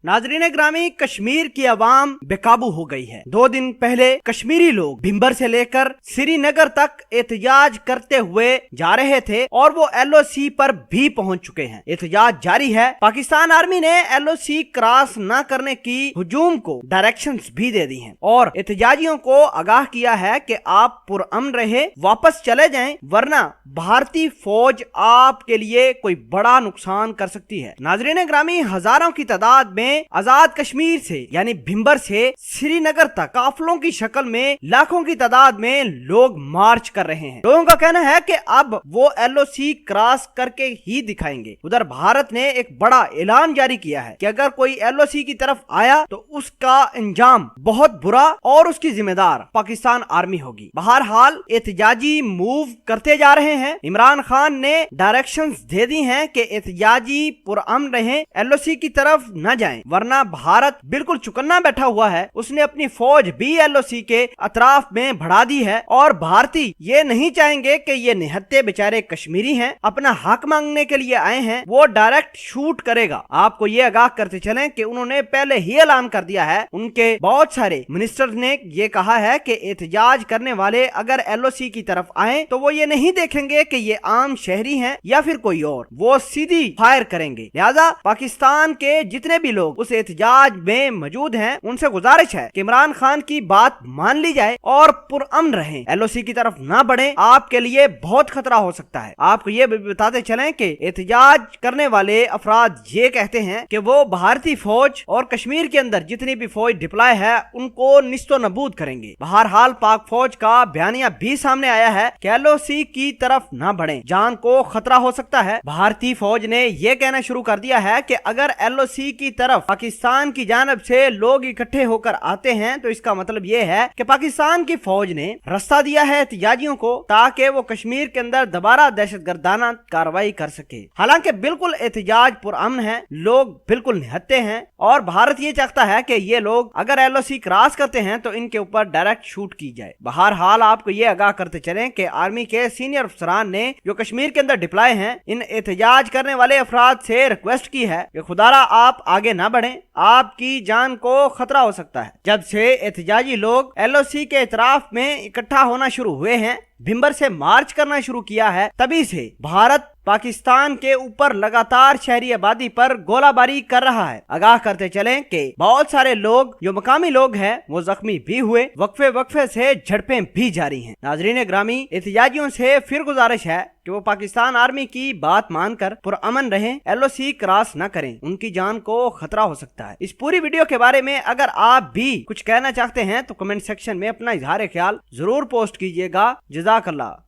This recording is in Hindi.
नाजरीन ग्रामी, कश्मीर की आवाम बेकाबू हो गई है। 2 दिन पहले कश्मीरी लोग भिंबर से लेकर श्रीनगर तक एहतजाज करते हुए जा रहे थे और वो LOC पर भी पहुंच चुके हैं। एहतजाज जारी है। पाकिस्तान आर्मी ने LOC क्रॉस न करने की हुजूम को डायरेक्शंस भी दे दी हैं और एहतजाजियों को आगाह किया है कि आप पुरअमन रहे, वापस चले जाएं, वरना भारतीय फौज आपके लिए कोई बड़ा नुकसान कर सकती है। नाजरीन ग्रामी, हजारों की तादाद में आजाद कश्मीर से यानी भिंबर से श्रीनगर तक काफिलों की शक्ल में लाखों की तादाद में लोग मार्च कर रहे हैं। लोगों का कहना है कि अब वो LOC क्रॉस करके ही दिखाएंगे। उधर भारत ने एक बड़ा ऐलान जारी किया है कि अगर कोई LOC की तरफ आया तो उसका अंजाम बहुत बुरा और उसकी जिम्मेदार पाकिस्तान आर्मी होगी। बहरहाल एहतजाजी मूव करते जा रहे हैं। इमरान खान ने डायरेक्शंस दे दी हैं कि एहतजाजी पुरअमन रहें, LOC की तरफ न जाएं, वरना भारत बिल्कुल चुकन्ना बैठा हुआ है। उसने अपनी फौज भी LOC के अतराफ में बढ़ा दी है और भारतीय ये नहीं चाहेंगे कि ये निहत्ते बेचारे कश्मीरी हैं, अपना हक मांगने के लिए आए हैं, वो डायरेक्ट शूट करेगा। आपको ये आगाह करते चलें कि उन्होंने पहले ही ऐलान कर दिया है। उनके बहुत सारे मिनिस्टर ने ये कहा है कि एहतजाज करने वाले अगर LOC की तरफ आए तो वो ये नहीं देखेंगे कि ये आम शहरी हैं या फिर कोई और, वो सीधी फायर करेंगे। लिहाजा पाकिस्तान के जितने भी लोग उस एहतजाज में मौजूद हैं, उनसे गुजारिश है कि इमरान खान की बात मान ली जाए और पुरअमन रहें, LOC की तरफ ना बढ़ें। आपके लिए बहुत खतरा हो सकता है। आपको ये भी बताते चलें कि एहतजाज करने वाले अफराद ये कहते हैं कि वो भारतीय फौज और कश्मीर के अंदर जितनी भी फौज डिप्लॉय है उनको निस्तो नबूद करेंगे। बहरहाल पाक फौज का बयानिया भी सामने आया है कि LOC की तरफ ना बढ़ें, जान को खतरा हो सकता है। भारतीय फौज ने यह कहना शुरू कर दिया है कि अगर LOC की तरफ पाकिस्तान की जानब से लोग इकट्ठे होकर आते हैं तो इसका मतलब यह है कि पाकिस्तान की फौज ने रास्ता दिया है एहतजाजियों को ताकि वो कश्मीर के अंदर दोबारा दहशतगर्दाना कार्रवाई कर सके। हालांकि बिल्कुल एहतजाज पुरअमन है, लोग बिल्कुल निहत्ते हैं और भारत ये चाहता है कि ये लोग अगर LOC क्रॉस करते हैं तो इनके ऊपर डायरेक्ट शूट की जाए। बहरहाल आपको ये आगाह करते चलें कि आर्मी के सीनियर अफसरान ने जो कश्मीर के अंदर डिप्लॉय हैं, इन एहतजाज करने वाले अफराद से रिक्वेस्ट की है कि खुदारा आप आगे ना बढ़ें, आपकी जान को खतरा हो सकता है। जब से एहतजाजी लोग LOC के इतराफ में इकट्ठा होना शुरू हुए हैं, भिंबर से मार्च करना शुरू किया है, तभी से भारत पाकिस्तान के ऊपर लगातार शहरी आबादी पर गोलाबारी कर रहा है। आगाह करते चलें कि बहुत सारे लोग जो मकामी लोग हैं वो जख्मी भी हुए, वक्फे से झड़पें भी जारी हैं। नाजरीन ग्रामी, एहतजाजियों से फिर गुजारिश है कि वो पाकिस्तान आर्मी की बात मानकर पुरअमन रहें, LOC क्रॉस न करें, उनकी जान को खतरा हो सकता है। इस पूरी वीडियो के बारे में अगर आप भी कुछ कहना चाहते हैं तो कमेंट सेक्शन में अपना इजहार ख्याल जरूर पोस्ट कीजिएगा। जज़ाकल्लाह।